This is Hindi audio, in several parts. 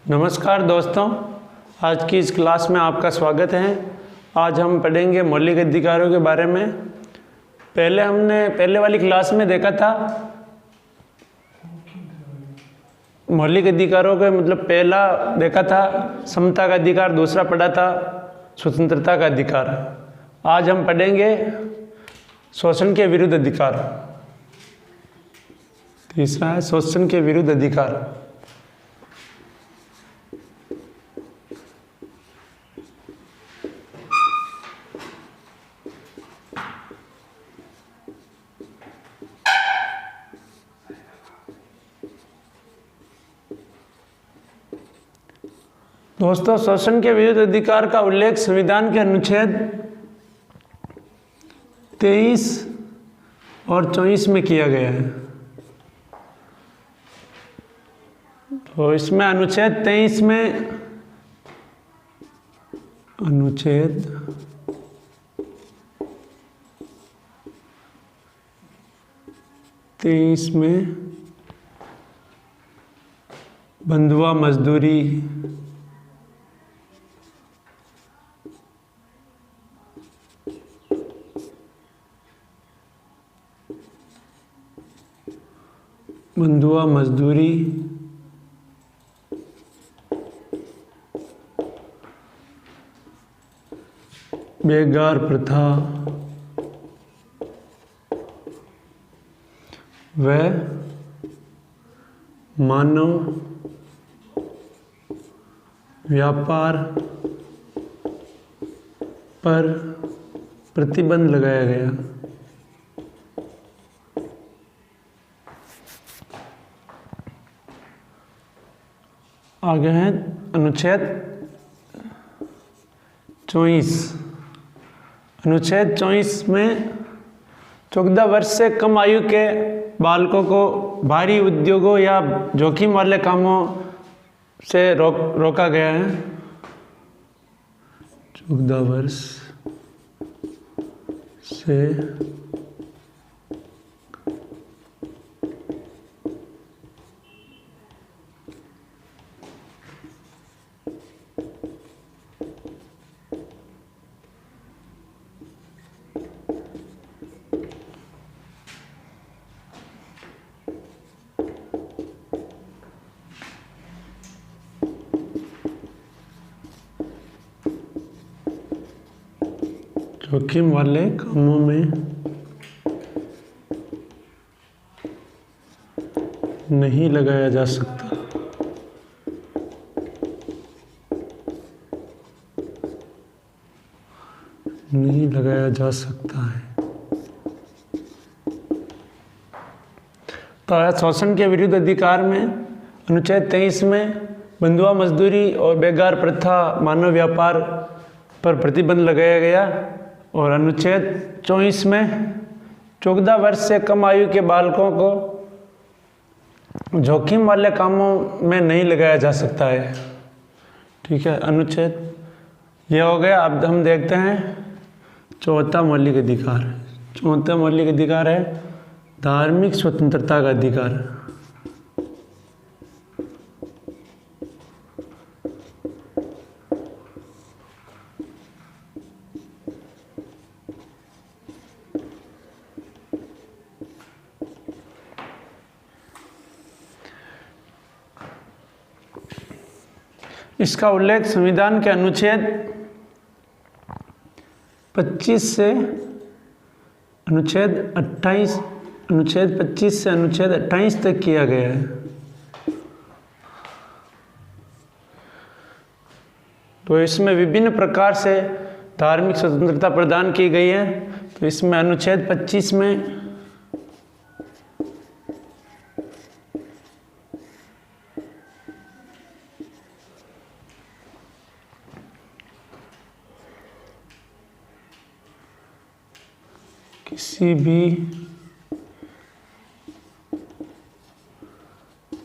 नमस्कार दोस्तों, आज की इस क्लास में आपका स्वागत है। आज हम पढ़ेंगे मौलिक अधिकारों के बारे में। हमने पहले वाली क्लास में देखा था मौलिक अधिकारों के मतलब पहला देखा था समता का अधिकार, दूसरा पढ़ा था स्वतंत्रता का अधिकार। आज हम पढ़ेंगे शोषण के विरुद्ध अधिकार। तीसरा है शोषण के विरुद्ध अधिकार। दोस्तों, शोषण के विरुद्ध अधिकार का उल्लेख संविधान के अनुच्छेद 23 और 24 में किया गया है। तो इसमें अनुच्छेद 23 में बंधुआ मजदूरी, बेगार प्रथा व मानव व्यापार पर प्रतिबंध लगाया गया। आगे है अनुच्छेद 24। अनुच्छेद 24 में 14 वर्ष से कम आयु के बालकों को भारी उद्योगों या जोखिम वाले कामों से रोका गया है। 14 वर्ष से जोखिम वाले कामों में नहीं लगाया जा सकता। है। तो शोषण के विरुद्ध अधिकार में अनुच्छेद 23 में बंधुआ मजदूरी और बेगार प्रथा, मानव व्यापार पर प्रतिबंध लगाया गया। और अनुच्छेद 24 में 14 वर्ष से कम आयु के बालकों को जोखिम वाले कामों में नहीं लगाया जा सकता है। ठीक है, अनुच्छेद यह हो गया। अब हम देखते हैं चौथा मौलिक अधिकार। चौथा मौलिक अधिकार है धार्मिक स्वतंत्रता का अधिकार। इसका उल्लेख संविधान के अनुच्छेद 25 से अनुच्छेद 28 तक किया गया है। तो इसमें विभिन्न प्रकार से धार्मिक स्वतंत्रता प्रदान की गई है। तो इसमें अनुच्छेद 25 में किसी भी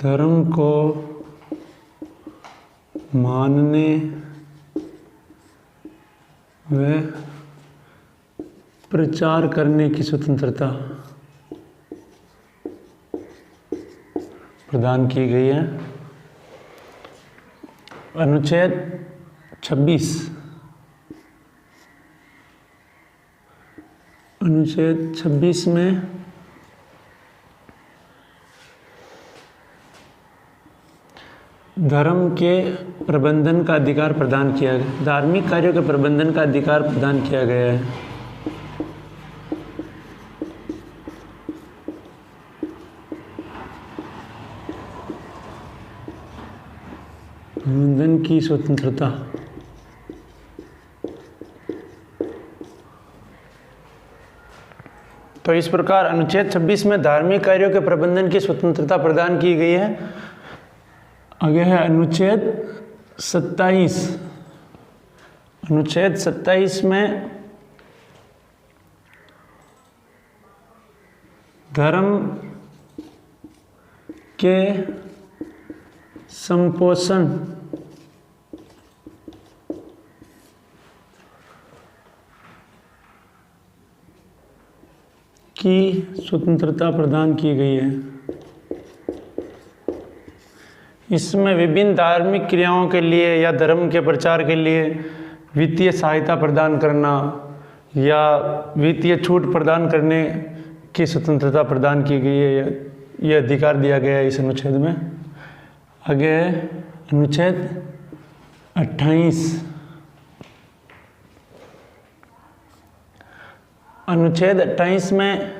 धर्म को मानने व प्रचार करने की स्वतंत्रता प्रदान की गई है। अनुच्छेद 26, अनुच्छेद 26 में धर्म के प्रबंधन का अधिकार प्रदान किया गया, धार्मिक कार्यों के प्रबंधन का अधिकार प्रदान किया गया है। प्रबंधन की स्वतंत्रता, तो इस प्रकार अनुच्छेद 26 में धार्मिक कार्यों के प्रबंधन की स्वतंत्रता प्रदान की गई है। आगे है अनुच्छेद 27, अनुच्छेद 27 में धर्म के संपोषण की स्वतंत्रता प्रदान की गई है। इसमें विभिन्न धार्मिक क्रियाओं के लिए या धर्म के प्रचार के लिए वित्तीय सहायता प्रदान करना या वित्तीय छूट प्रदान करने की स्वतंत्रता प्रदान की गई है, ये अधिकार दिया गया है इस अनुच्छेद में। आगे है अनुच्छेद 28, अनुच्छेद 28 में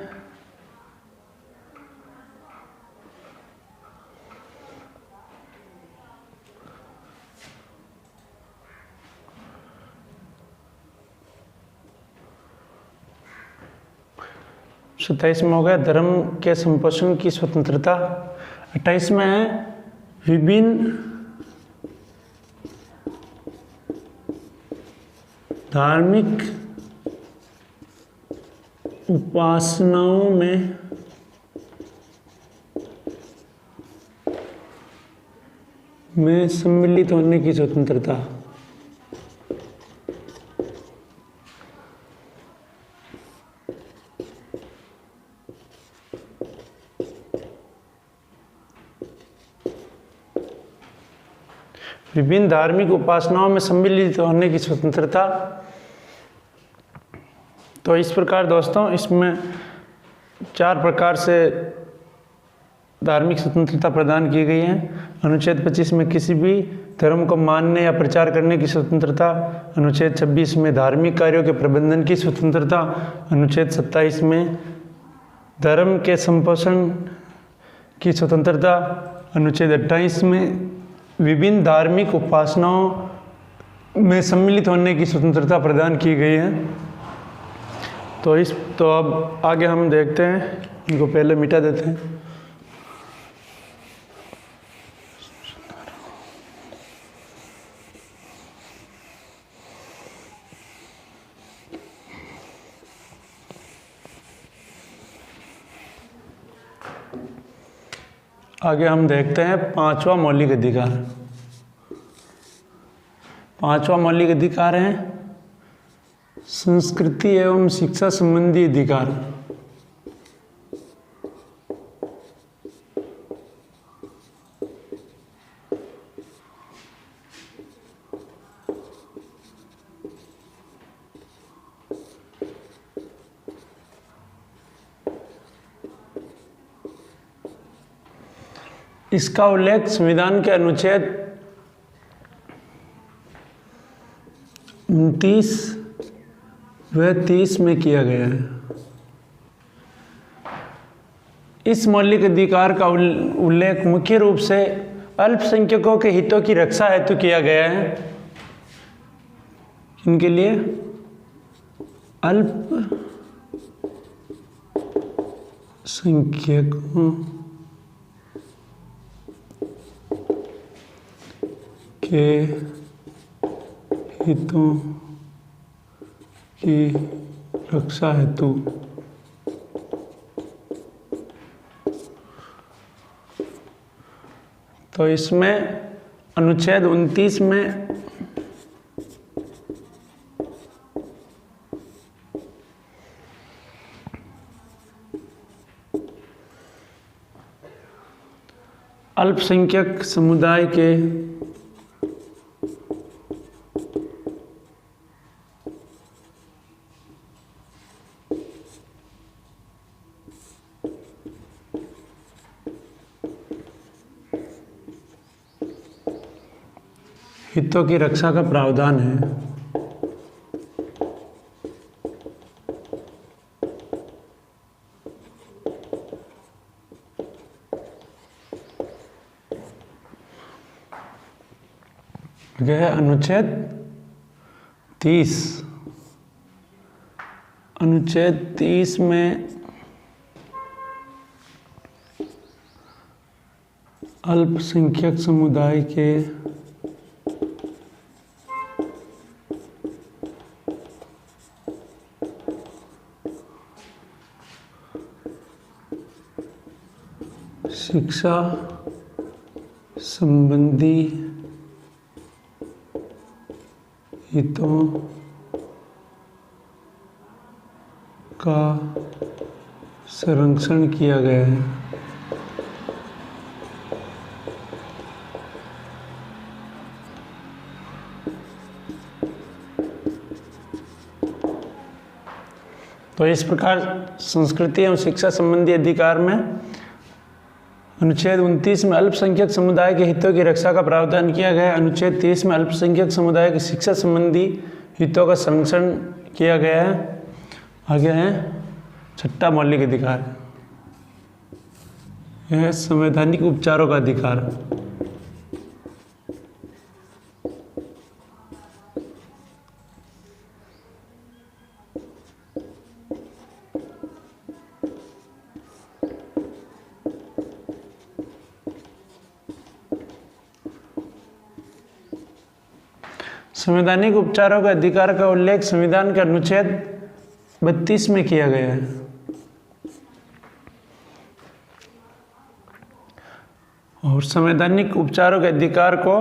हो गया धर्म के संपोषण की स्वतंत्रता। 28 में है विभिन्न धार्मिक उपासनाओं में सम्मिलित होने की स्वतंत्रता। विभिन्न धार्मिक उपासनाओं में सम्मिलित होने की स्वतंत्रता। तो इस प्रकार दोस्तों इसमें 4 प्रकार से धार्मिक स्वतंत्रता प्रदान की गई है। अनुच्छेद 25 में किसी भी धर्म को मानने या प्रचार करने की स्वतंत्रता। अनुच्छेद 26 में धार्मिक कार्यों के प्रबंधन की स्वतंत्रता। अनुच्छेद 27 में धर्म के संपोषण की स्वतंत्रता। अनुच्छेद 28 में विभिन्न धार्मिक उपासनाओं में सम्मिलित होने की स्वतंत्रता प्रदान की गई है। तो अब आगे हम देखते हैं, इनको पहले मिटा देते हैं। आगे हम देखते हैं 5वां मौलिक अधिकार। 5वां मौलिक अधिकार है संस्कृति एवं शिक्षा संबंधी अधिकार। इसका उल्लेख संविधान के अनुच्छेद 29 व 30 में किया गया है। इस मौलिक अधिकार का उल्लेख मुख्य रूप से अल्पसंख्यकों के हितों की रक्षा हेतु किया गया है। इनके लिए अल्पसंख्यकों के हितों की रक्षा हेतु तो इसमें अनुच्छेद 29 में अल्पसंख्यक समुदाय के हितों की रक्षा का प्रावधान है। यह है अनुच्छेद 30। अनुच्छेद 30 में अल्पसंख्यक समुदाय के शिक्षा संबंधी हितों का संरक्षण किया गया है। तो इस प्रकार संस्कृति एवं शिक्षा संबंधी अधिकार में अनुच्छेद 29 में अल्पसंख्यक समुदाय के हितों की रक्षा का प्रावधान किया गया है। अनुच्छेद 30 में अल्पसंख्यक समुदाय की शिक्षा संबंधी हितों का संरक्षण किया गया है। आगे है छठा मौलिक अधिकार, यह है संवैधानिक उपचारों का अधिकार। संवैधानिक उपचारों के अधिकार का उल्लेख संविधान के अनुच्छेद 32 में किया गया है। और संवैधानिक उपचारों के अधिकार को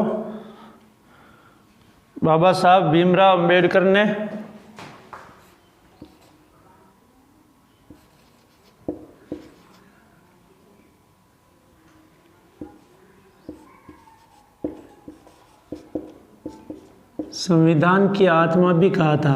बाबा साहब भीमराव अंबेडकर ने संविधान की आत्मा भी कहा था।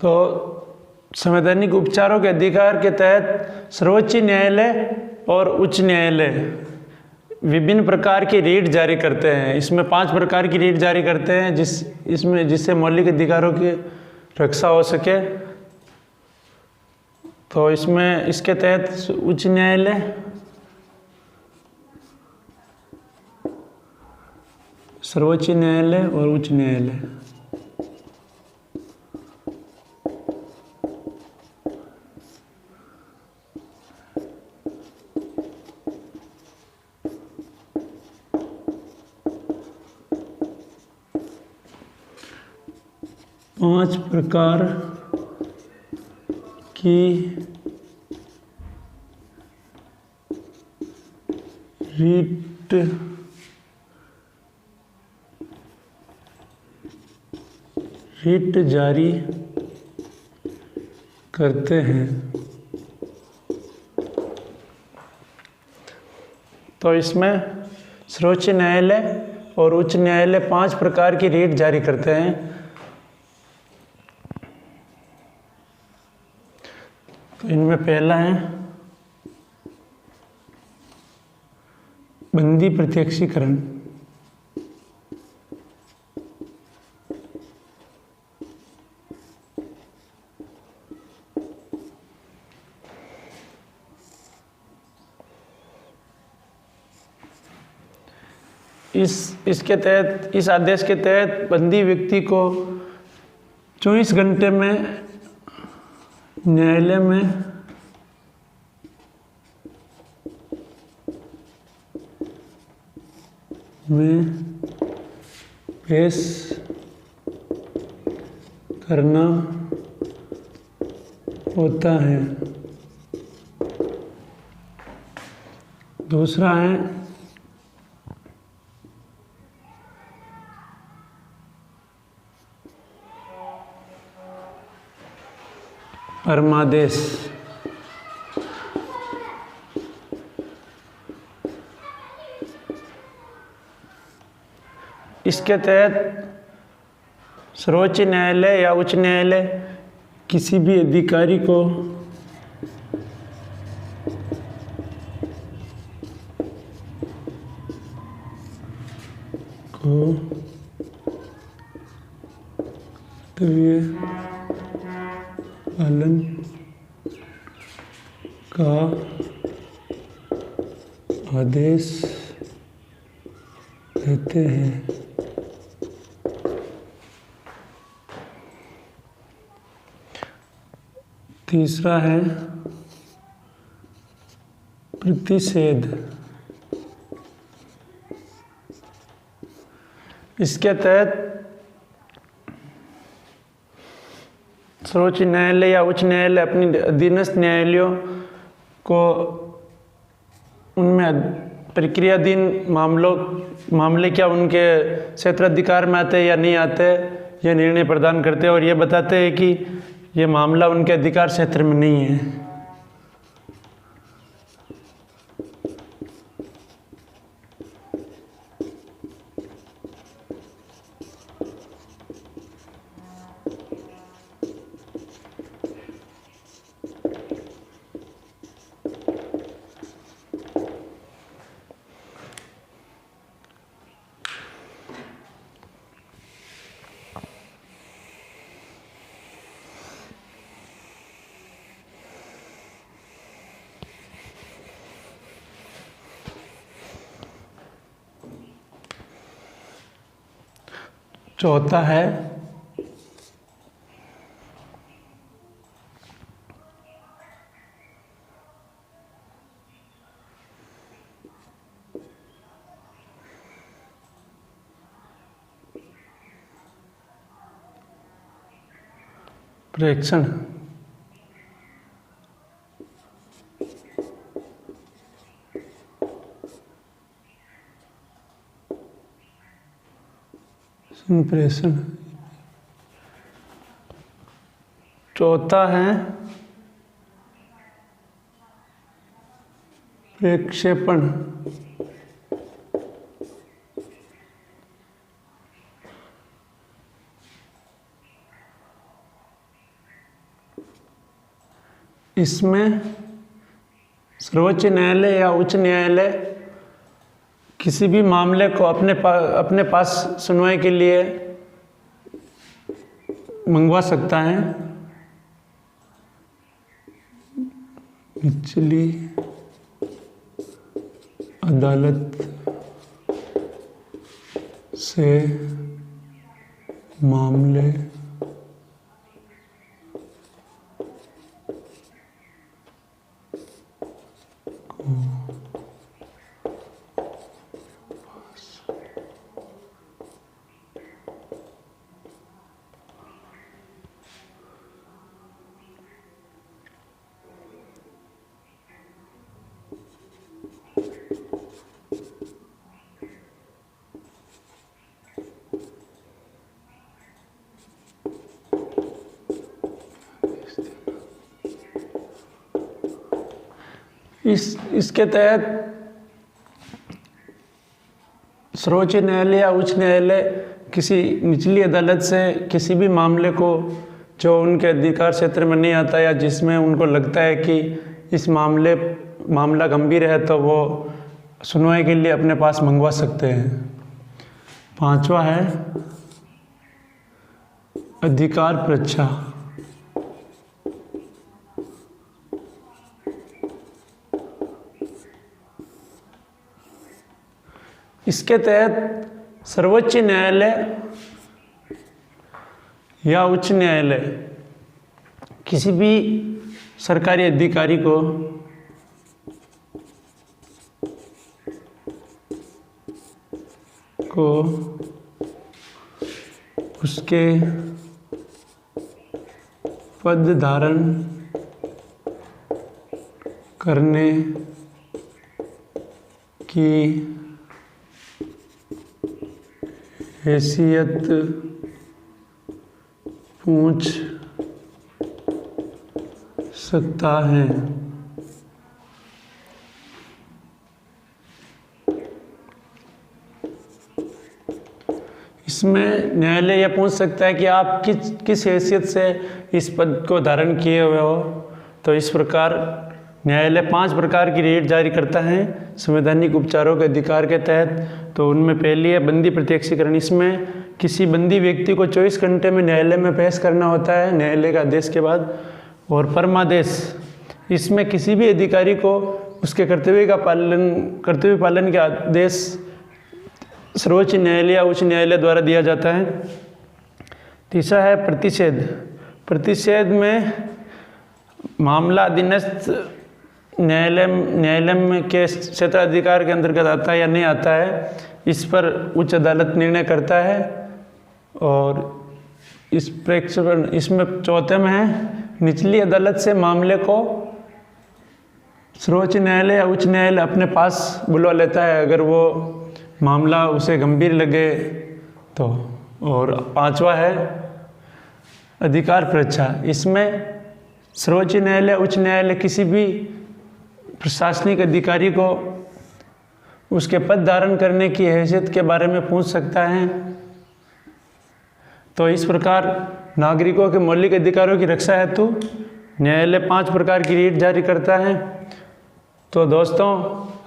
तो संवैधानिक उपचारों के अधिकार के तहत सर्वोच्च न्यायालय और उच्च न्यायालय विभिन्न प्रकार की रीट जारी करते हैं। इसमें 5 प्रकार की रीट जारी करते हैं जिससे मौलिक अधिकारों की रक्षा हो सके। तो इसमें इसके तहत उच्च न्यायालय, सर्वोच्च न्यायालय और उच्च न्यायालय पांच प्रकार की रीट जारी करते हैं। तो इसमें सर्वोच्च न्यायालय और उच्च न्यायालय 5 प्रकार की रीट जारी करते हैं। तो इनमें पहला है बंदी प्रत्यक्षीकरण। इसके तहत, इस आदेश के तहत बंदी व्यक्ति को 24 घंटे में न्यायालय में पेश करना होता है। दूसरा है परमादेश। इसके तहत सर्वोच्च न्यायालय या उच्च न्यायालय किसी भी अधिकारी को कर्तव्य पालन का आदेश देते हैं। तीसरा है प्रतिषेध। इसके तहत सर्वोच्च न्यायालय या उच्च न्यायालय अपनी अधीनस्थ न्यायालयों को उनमें प्रक्रियाधीन मामले क्या उनके क्षेत्राधिकार में आते हैं या नहीं आते, यह निर्णय प्रदान करते हैं और ये बताते हैं कि ये मामला उनके अधिकार क्षेत्र में नहीं है। चौथा है प्रेक्षण। संप्रेषण। चौथा है प्रक्षेपण। इसमें सर्वोच्च न्यायालय या उच्च न्यायालय किसी भी मामले को अपने पास सुनवाई के लिए मंगवा सकता है। निचली अदालत से मामले इसके तहत सर्वोच्च न्यायालय या उच्च न्यायालय किसी निचली अदालत से किसी भी मामले को जो उनके अधिकार क्षेत्र में नहीं आता या जिसमें उनको लगता है कि इस मामला गंभीर है तो वो सुनवाई के लिए अपने पास मंगवा सकते हैं। पांचवा है अधिकार परीक्षा। इसके तहत सर्वोच्च न्यायालय या उच्च न्यायालय किसी भी सरकारी अधिकारी को उसके पद धारण करने की हैसियत पूछ सकता है। इसमें न्यायालय यह पूछ सकता है कि आप किस हैसियत से इस पद को धारण किए हुए हो। तो इस प्रकार न्यायालय 5 प्रकार की रिट जारी करता है संवैधानिक उपचारों के अधिकार के तहत। तो उनमें पहली है बंदी प्रत्यक्षीकरण। इसमें किसी बंदी व्यक्ति को 24 घंटे में न्यायालय में पेश करना होता है न्यायालय का आदेश के बाद। और परमादेश, इसमें किसी भी अधिकारी को उसके कर्तव्य पालन के आदेश सर्वोच्च न्यायालय या उच्च न्यायालय द्वारा दिया जाता है। तीसरा है प्रतिषेध। प्रतिषेध में मामला अधीनस्थ न्यायालय में के क्षेत्राधिकार के अंतर्गत आता है या नहीं आता है, इस पर उच्च अदालत निर्णय करता है। और इसमें चौथे में है निचली अदालत से मामले को सर्वोच्च न्यायालय या उच्च न्यायालय अपने पास बुलवा लेता है अगर वो मामला उसे गंभीर लगे तो। और 5वां है अधिकार परीक्षा। इसमें सर्वोच्च न्यायालय उच्च न्यायालय किसी भी प्रशासनिक अधिकारी को उसके पद धारण करने की हैसियत के बारे में पूछ सकता है। तो इस प्रकार नागरिकों के मौलिक अधिकारों की रक्षा हेतु न्यायालय 5 प्रकार की रिट जारी करता है। तो दोस्तों,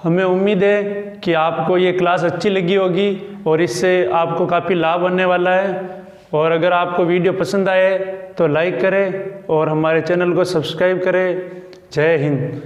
हमें उम्मीद है कि आपको ये क्लास अच्छी लगी होगी और इससे आपको काफ़ी लाभ होने वाला है। और अगर आपको वीडियो पसंद आए तो लाइक करें और हमारे चैनल को सब्सक्राइब करें। जय हिंद।